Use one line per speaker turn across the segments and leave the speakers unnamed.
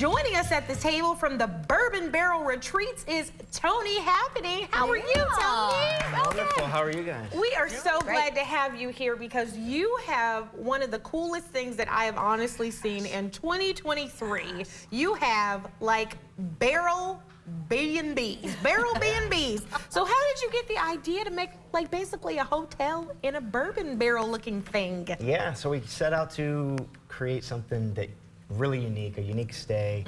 joining us at the table from the Bourbon Barrel Retreats is Tony Happeny. How are you, Tony?
Wonderful. How are you guys?
We are so glad to have you here because you have one of the coolest things that I have honestly seen in 2023. You have like barrel B&Bs. So how did you get the idea to make like basically a hotel in a bourbon barrel looking thing?
Yeah, so we set out to create something that really unique, a unique stay,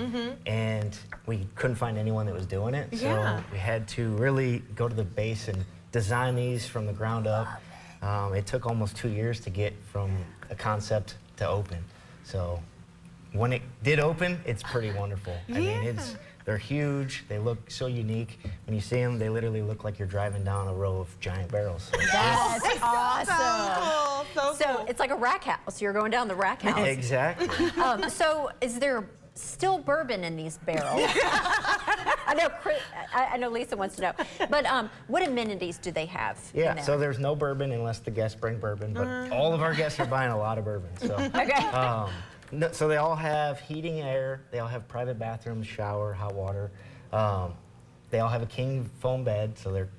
and we couldn't find anyone that was doing it. So we had to really go to the base and design these from the ground up. It took almost 2 years to get from a concept to open. So when it did open, it's pretty wonderful. I mean, they're huge. They look so unique. When you see them, they literally look like you're driving down a row of giant barrels.
That's awesome.
So cool.
It's like a rack house. You're going down the rack house.
Exactly.
So is there still bourbon in these barrels? I know Lisa wants to know. But what amenities do they have?
Yeah, so there's no bourbon unless the guests bring bourbon, but all of our guests are buying a lot of bourbon. So.
Okay.
So they all have heating air, they all have private bathrooms, shower, hot water. They all have a king foam bed, so they're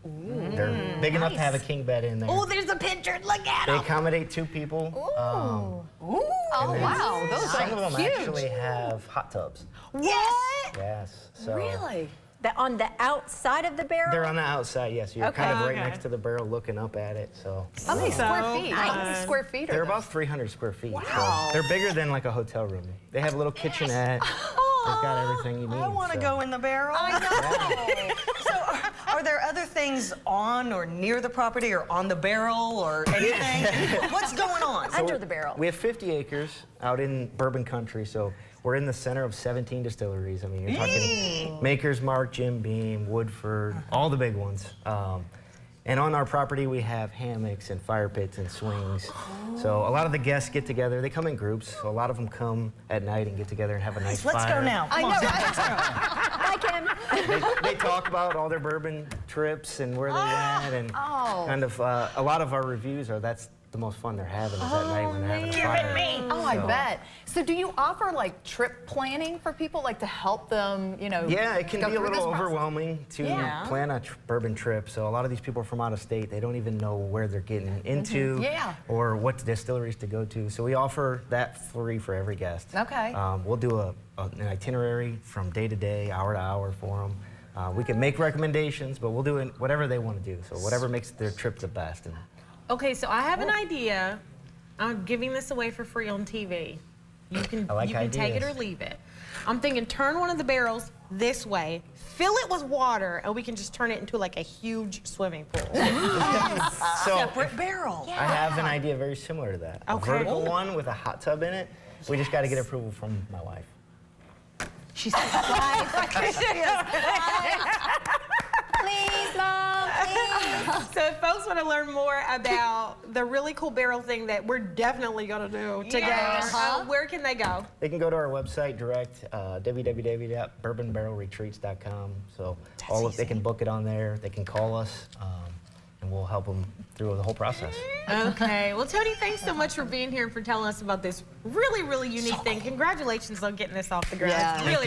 big enough to have a king bed in there.
Oh, there's a picture. Look at
They
them.
accommodate 2 people.
Oh, wow. Those
Some
are
of them
huge.
actually have hot tubs.
What?
Yes. So
Really? On the outside of the barrel?
they're on the outside, yes. You're kind of right
Okay.
next to the barrel looking up at it. So
How many square
So
feet? How many square feet are
they're
there?
about 300 square feet.
Wow.
So they're bigger than like a hotel room. They have a little kitchenette. They've got everything you need.
I want to
so.
go in the barrel. I know. So are there other things on or near the property or on the barrel or anything? What's going on?
Under the barrel.
We have 50 acres out in bourbon country, so we're in the center of 17 distilleries. I mean, you're talking Maker's Mark, Jim Beam, Woodford, all the big ones. And on our property, we have hammocks and fire pits and swings. So a lot of the guests get together. They come in groups. So a lot of them come at night and get together and have a nice fire.
Let's go now.
I know, right? Hi, Kim.
They talk about all their bourbon trips and where they went, and kind of a lot of our reviews are that's the most fun they're having is at night when they're having a fire.
Oh, I bet. So do you offer like trip planning for people, like to help them, you know?
Yeah, it can
go
be a
through
little
this process?
overwhelming to plan a bourbon trip. So a lot of these people are from out of state. They don't even know where they're getting into or what distilleries to go to. So we offer that free for every guest.
Okay.
We'll do an itinerary from day to day, hour to hour for them. We can make recommendations, but we'll do whatever they want to do. So whatever makes their trip the best. And
Okay, so I have an idea. I'm giving this away for free on TV. You can take it or leave it. I'm thinking turn one of the barrels this way, fill it with water, and we can just turn it into like a huge swimming pool.
so
Separate barrel.
I have an idea very similar to that. A vertical one with a hot tub in it. We just got to get approval from my wife.
She's wife. Please, Mom, please.
So if folks want to learn more about the really cool barrel thing that we're definitely going to do together, where can they go?
They can go to our website direct, www.bourbonbarrelretreats.com. So they can book it on there. They can call us, and we'll help them through the whole process.
Okay. Well, Tony, thanks so much for being here and for telling us about this really, really unique thing. Congratulations on getting this off the ground.
Yeah.
It's really